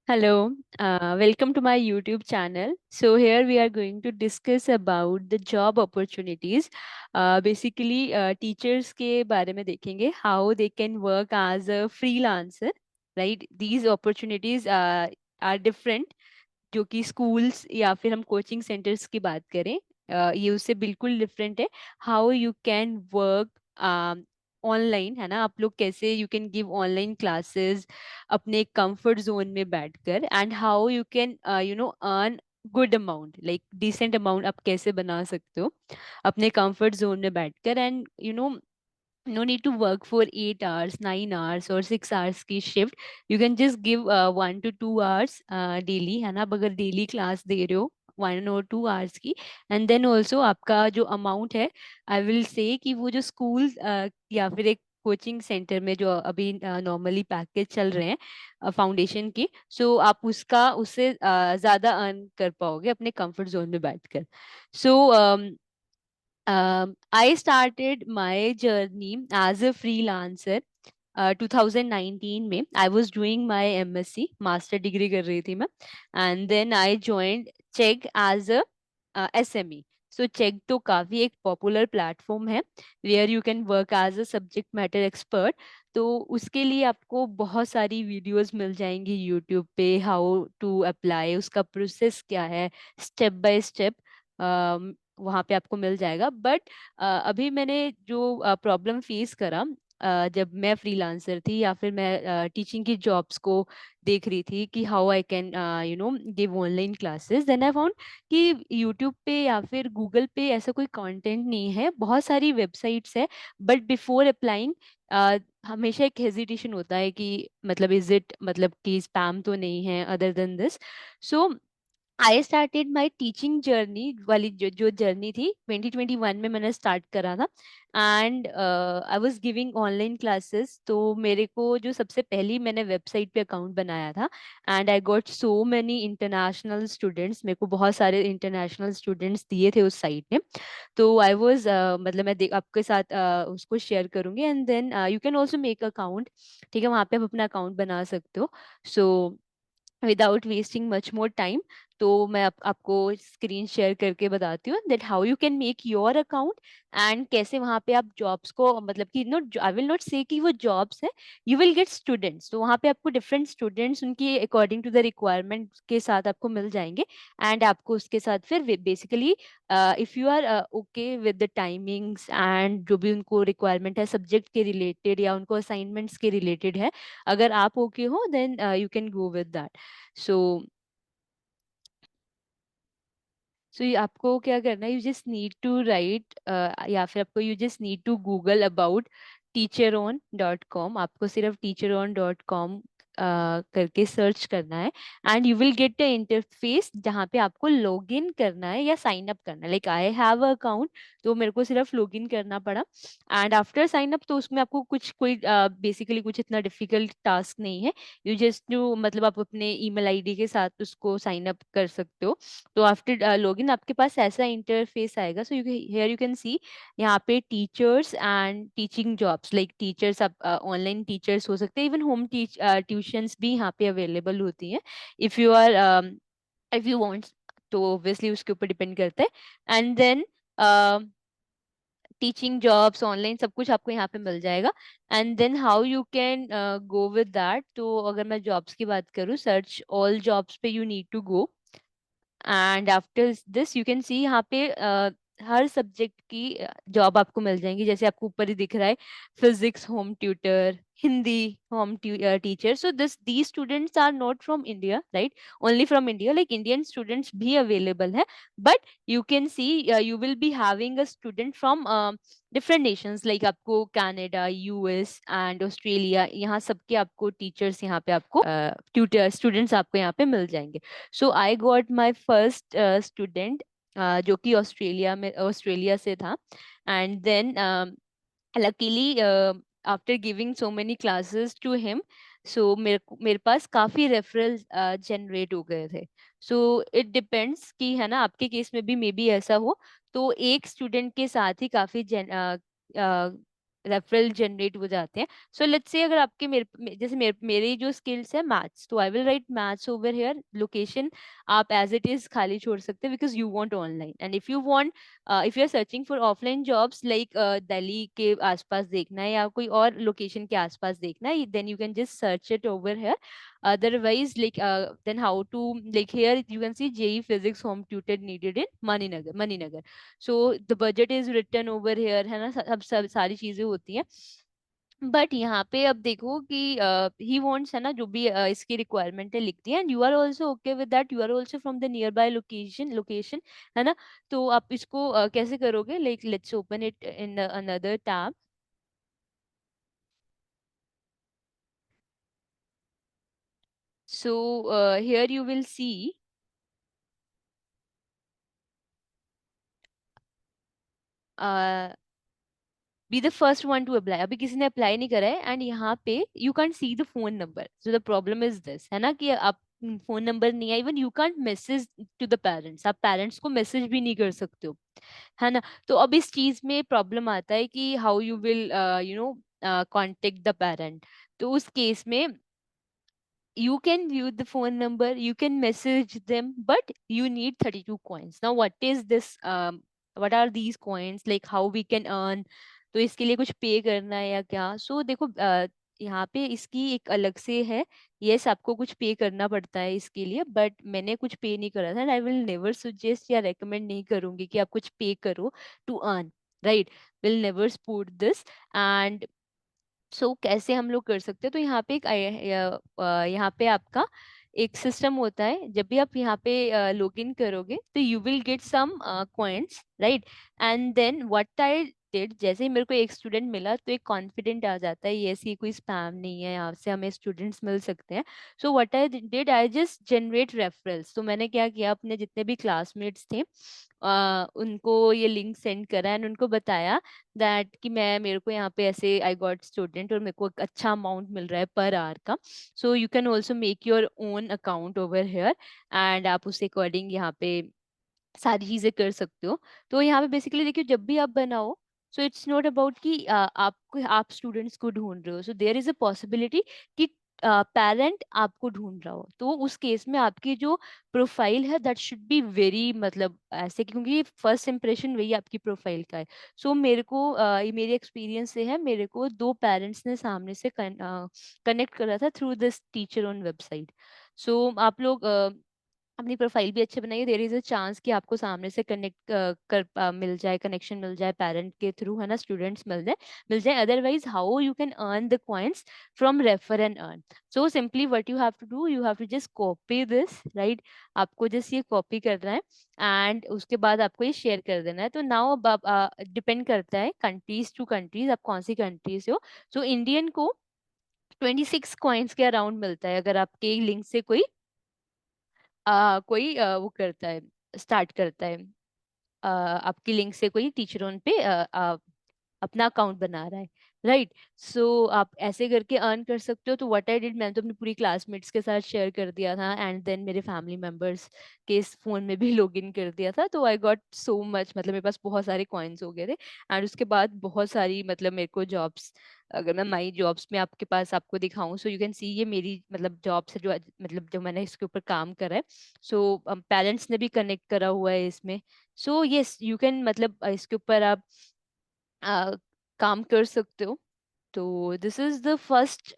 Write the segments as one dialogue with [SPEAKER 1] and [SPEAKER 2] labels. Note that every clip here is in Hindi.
[SPEAKER 1] Hello, welcome to my YouTube channel. So here we are going to discuss about the job opportunities. Basically, teachers के बारे में देखेंगे how they can work as a freelancer, right? These opportunities are different जो कि स्कूल्स या फिर हम कोचिंग सेंटर्स की बात करें ये उससे बिल्कुल डिफरेंट है how you can work online है ना आप लोग कैसे you can give online classes अपने कंफर्ट जोन में बैठकर and how you can earn good amount like decent amount आप कैसे बना सकते हो अपने कंफर्ट जोन में बैठकर and no need to work for 8 hours 9 hours or 6 hours की shift you can just give 1 to 2 hours daily है ना आप अगर डेली क्लास दे रहे हो 1 or 2 hours की एंड देन ऑल्सो आपका जो अमाउंट है आई विल से कि वो जो स्कूल या फिर एक कोचिंग सेंटर में जो अभी नॉर्मली पैकेज चल रहे हैं फाउंडेशन की सो आप उसका उससे ज़्यादा अर्न कर पाओगे अपने कंफर्ट जोन में बैठकर सो I started my journey as a freelancer 2019 में I was doing my MSc master degree कर रही थी मैं and then I joined Chegg as a SME so Chegg तो काफ़ी एक पॉपुलर प्लेटफॉर्म है where you can work as a subject matter expert तो उसके लिए आपको बहुत सारी वीडियोस मिल जाएंगी यूट्यूब पे हाउ टू अप्लाई उसका प्रोसेस क्या है स्टेप बाय स्टेप वहाँ पे आपको मिल जाएगा बट अभी मैंने जो प्रॉब्लम फेस करा जब मैं फ्रीलांसर थी या फिर मैं टीचिंग की जॉब्स को देख रही थी कि how I can give online classes then I found कि यूट्यूब पे या फिर गूगल पे ऐसा कोई कंटेंट नहीं है बहुत सारी वेबसाइट्स है बट बिफोर अप्लाइंग हमेशा एक हेजिटेशन होता है कि मतलब इज इट मतलब कि स्पैम तो नहीं है other than this so I started my teaching journey वाली जो जर्नी थी 2021 में मैंने स्टार्ट करा था and I was giving online classes तो मेरे को जो सबसे पहली मैंने वेबसाइट पे अकाउंट बनाया था and I got so many international students मेरे को बहुत सारे इंटरनेशनल स्टूडेंट्स दिए थे उस साइट ने तो आई वाज मतलब मैं आपके साथ उसको शेयर करूंगी and then you can also make account ठीक है वहाँ पे आप अपना अकाउंट बना सकते हो so without wasting much more time तो मैं आपको स्क्रीन शेयर करके बताती हूँ that how you can make your account and कैसे वहाँ पे आप जॉब्स को मतलब कि नॉट आई विल नॉट से कि वो जॉब्स है यू विल गेट स्टूडेंट्स तो वहाँ पे आपको डिफरेंट स्टूडेंट्स उनकी अकॉर्डिंग टू द रिक्वायरमेंट के साथ आपको मिल जाएंगे एंड आपको उसके साथ फिर basically if you are okay with the timings and जो भी उनको रिक्वायरमेंट है सब्जेक्ट के रिलेटेड या उनको असाइनमेंट्स के रिलेटेड है अगर आप ओके हो then you can go with that so आपको क्या करना है you just need to write या फिर आपको you just need to Google about teacheron.com आपको सिर्फ teacheron.com करके सर्च करना है and you will get a interface जहाँ पे आपको लॉग इन करना है या साइन अप करना है like I have a account तो मेरे को सिर्फ लॉग इन करना पड़ा एंड आफ्टर साइन अप तो उसमें आपको कुछ कोई बेसिकली कुछ इतना डिफिकल्ट टास्क नहीं है यू जस्ट जो मतलब आप अपने ईमेल आईडी के साथ उसको साइन अप कर सकते हो तो आफ्टर लॉगिन आपके पास ऐसा इंटरफेस आएगा so you here you can see यहाँ पे teachers and teaching jobs like teachers आप ऑनलाइन टीचर्स हो सकते हैं इवन होम ट्यूशंस भी यहाँ पे अवेलेबल होती हैं if you are if you want तो ऑब्वियसली उसके ऊपर डिपेंड करता है and then teaching jobs online सब कुछ आपको यहाँ पे मिल जाएगा and then how you can go with that तो अगर मैं जॉब्स की बात करूँ सर्च ऑल जॉब्स पे you need to go and after this you can see यहाँ पे हर सब्जेक्ट की जॉब आपको मिल जाएंगी जैसे आपको ऊपर ही दिख रहा है physics home tutor Hindi home teacher so this these students are not from India right only from India like Indian students भी अवेलेबल है but you can see you will be having a student from different nations like आपको कनाडा यूएस एंड ऑस्ट्रेलिया यहाँ सबके आपको टीचर्स यहाँ पे आपको ट्यूटर स्टूडेंट्स आपको यहाँ पे मिल जाएंगे so I got my first student जो कि ऑस्ट्रेलिया से था and then luckily after giving so many classes to him so मेरे पास काफी रेफरल्स जनरेट हो गए थे सो इट डिपेंड्स कि है ना आपके केस में भी मे बी ऐसा हो तो एक स्टूडेंट के साथ ही काफी रेफरल जनरेट हो जाते हैं. सो लेट्स से अगर आपके जैसे मेरी जो स्किल्स है मैथ्स, तो I will write maths over here. Location आप एज इट इज खाली छोड़ सकते हैं because you want online. And if you want, if you are searching for offline jobs like Delhi के आसपास देखना है या कोई और लोकेशन के आसपास देखना है, then you can just search it over here. Otherwise, like then how to, like here you can see JE Physics home tutor needed in Maninagar. So the budget is written over here, है ना. सब सारी चीजें होती हैं. बट यहाँ पे अब देखो कि ही वांट्स, है ना, जो भी इसकी रिक्वायरमेंट है लिखती है. And you are also okay with that, you are also from the nearby location, है ना. तो आप इसको कैसे करोगे, like let's open it in another tab. So here you will see, uh, be the first one to apply. अभी किसी ने अप्लाई नहीं करा है. एंड यहाँ पे you can't see the phone number. So the problem is this, है ना, कि आप फोन नंबर नहीं है. Even you can't message to the parents, आप पेरेंट्स को मैसेज भी नहीं कर सकते हो, है ना. तो अब इस चीज में प्रॉब्लम आता है कि how you will contact the parent. तो उस केस में you can view the phone number, you can message them, but you need 32 coins. Now what is this, what are these coins, like how we can earn? तो इसके लिए कुछ पे करना है या क्या? सो देखो, यहाँ पे इसकी एक अलग से है. यस, आपको कुछ पे करना पड़ता है इसके लिए, बट मैंने कुछ पे नहीं करा था. आई विल नेवर सजेस्ट या रेकमेंड नहीं करूंगी कि आप कुछ पे करो to earn, right. Will never support this. And कैसे हम लोग कर सकते हैं? तो यहाँ पे यहाँ पे आपका एक सिस्टम होता है. जब भी आप यहाँ पे लॉग इन करोगे तो you will get some coins, right. And then what I did, जैसे ही मेरे को एक स्टूडेंट मिला तो एक कॉन्फिडेंट आ जाता है, ये ऐसी कोई स्पैम नहीं है, यहाँ से हमें स्टूडेंट्स मिल सकते हैं. So what I did, I just generate referrals. तो मैंने क्या किया, अपने जितने भी क्लासमेट्स थे उनको ये लिंक सेंड करा एंड उनको बताया दैट कि मैं, मेरे को यहाँ पे ऐसे आई गॉट स्टूडेंट और मेरे को एक अच्छा अमाउंट मिल रहा है पर आवर का. So you can also make your own account over here. And आप उस अकॉर्डिंग यहाँ पे सारी चीजें कर सकते हो. तो यहाँ पे बेसिकली देखिए, जब भी आप बनाओ, सो इट्स नॉट अबाउट कि आप स्टूडेंट्स को ढूंढ रहे हो. So there is a possibility कि पेरेंट आपको ढूंढ रहा हो. तो उस केस में आपकी जो प्रोफाइल है दैट शुड बी वेरी, मतलब ऐसे, क्योंकि फर्स्ट इम्प्रेशन वही आपकी प्रोफाइल का है. सो मेरे को ये मेरे एक्सपीरियंस से है, मेरे को दो पेरेंट्स ने सामने से कनेक्ट करा था through this teacher on website. So आप लोग अपनी प्रोफाइल भी अच्छे बनाइए. देयर इज अ चांस कि आपको सामने से कनेक्ट मिल जाए, कनेक्शन मिल जाए पेरेंट के थ्रू, है ना, स्टूडेंट्स मिल जाए. Otherwise how you can earn the coins from refer and earn. So simply what you have to do, you have to just copy this, right. आपको जस्ट ये कॉपी करना है एंड उसके बाद आपको ये शेयर कर देना है. तो नाउ अब डिपेंड करता है कंट्रीज टू कंट्रीज, आप कौन सी कंट्री से हो. सो इंडियन को 26 कॉइन्स के अराउंड मिलता है अगर आपके लिंक से कोई वो करता है, स्टार्ट करता है. आपकी लिंक से कोई टीचर ऑन पे अपना अकाउंट बना रहा है, राइट. सो आप ऐसे करके अर्न कर सकते हो. तो व्हाट आई डिड, मैंने तो अपनी पूरी क्लासमेट्स के साथ शेयर कर दिया था एंड देन मेरे फैमिली मेंबर्स के इस फोन में भी लॉग इन कर दिया था. तो आई गॉट सो मच, मतलब मेरे पास बहुत सारे कॉइन्स हो गए थे. एंड उसके बाद बहुत सारी, मतलब मेरे को जॉब्स, अगर मैं माई जॉब्स में आपके पास आपको दिखाऊं, सो यू कैन सी ये मेरी मतलब जॉब से जो मतलब जो मैंने इसके ऊपर काम करा है. सो पेरेंट्स ने भी कनेक्ट करा हुआ है इसमें. सो यस, यू कैन, मतलब इसके ऊपर आप काम कर सकते हो. तो this is the first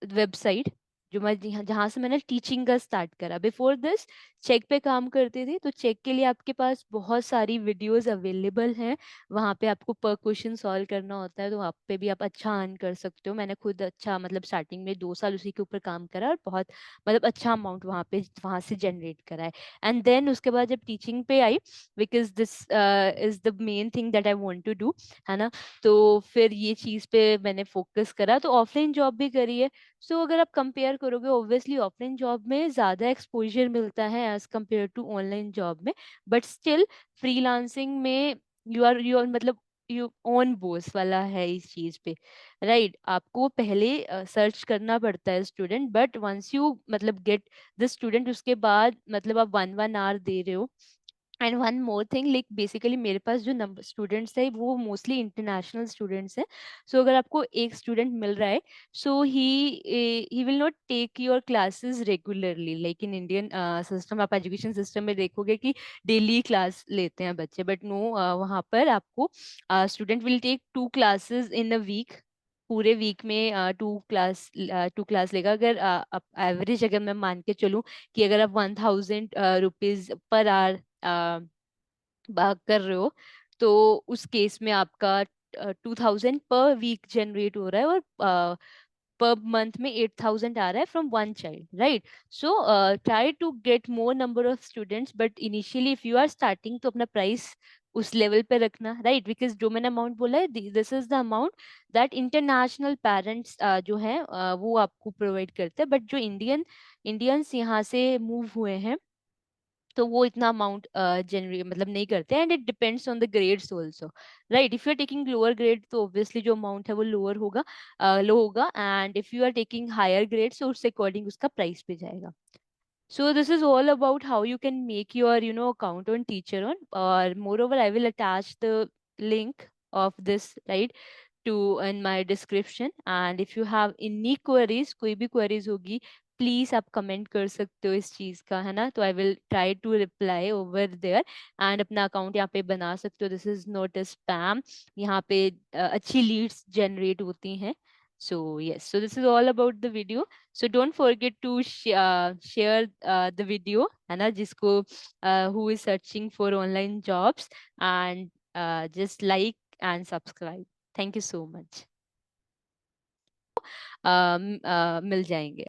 [SPEAKER 1] website जो मैं जहाँ से मैंने टीचिंग का स्टार्ट करा. बिफोर दिस चेक पे काम करती थी. तो चेक के लिए आपके पास बहुत सारी वीडियोस अवेलेबल हैं. वहाँ पे आपको पर क्वेश्चन सॉल्व करना होता है, तो वहाँ पे भी आप अच्छा अर्न कर सकते हो. मैंने खुद अच्छा, मतलब स्टार्टिंग में 2 साल उसी के ऊपर काम करा और बहुत, मतलब अच्छा अमाउंट वहाँ से जनरेट करा है. एंड देन उसके बाद जब टीचिंग पे आई, because this is the main thing that I want to do, है ना. तो फिर ये चीज पे मैंने फोकस करा. तो ऑफलाइन जॉब भी करी है. सो अगर आप कंपेयर करोगे, ऑब्वियसली ऑफलाइन जॉब में ज्यादा एक्सपोजर मिलता है as compare to online job में. बट स्टिल फ्रीलांसिंग में यू आर मतलब यू ओन बॉस वाला है इस चीज पे, राइट. आपको पहले सर्च करना पड़ता है स्टूडेंट, बट वंस यू मतलब गेट द स्टूडेंट, उसके बाद मतलब आप 1 1 आवर दे रहे हो and one more thing, like basically मेरे पास जो नंबर स्टूडेंट्स है वो मोस्टली इंटरनेशनल स्टूडेंट्स हैं. सो अगर आपको एक स्टूडेंट मिल रहा है, so he will not take your classes regularly. Like in Indian system, आप एजुकेशन सिस्टम में देखोगे कि डेली क्लास लेते हैं बच्चे, बट नो, वहाँ पर आपको student will take 2 classes in a week. पूरे वीक में 2 क्लास लेगा. अगर एवरेज अगर मैं मान के चलूँ कि अगर आप 1000 रुपीज पर आवर भाग कर रहे हो, तो उस केस में आपका 2000 पर वीक जनरेट हो रहा है, और पर मंथ में 8000 आ रहा है from one child, right? So try to get more number of students, but initially if you are starting तो अपना प्राइस उस लेवल पे रखना, राइट? बिकॉज जो मैंने अमाउंट बोला है, this is the amount that international parents जो हैं वो आपको प्रोवाइड करते हैं. बट जो इंडियंस यहाँ से मूव हुए हैं, तो वो इतना अमाउंट जनरेट मतलब नहीं करते. And it depends on the grades also, right? If you are taking lower grade तो ऑब्वियसली जो अमाउंट है वो लोअर होगा, लो होगा. And if you are taking higher grade, so उसके अकॉर्डिंग उसका प्राइस पे जाएगा. So this is all about how you can make your, account on TeacherOn. Or moreover, I will attach the link of this, right, to in my description. And if you have any queries, कोई भी queries होगी, प्लीज आप कमेंट कर सकते हो इस चीज का, है ना? तो I will try to reply over there. And अपना अकाउंट यहाँ पे बना सकते हो. This is not a spam. यहाँ पे अच्छी लीड्स जनरेट होती हैं. So yes, so this is all about the video. So don't forget to share the video, है ना, जिसको who is searching for online jobs, and just like and subscribe. Thank you so much. मिल जाएंगे.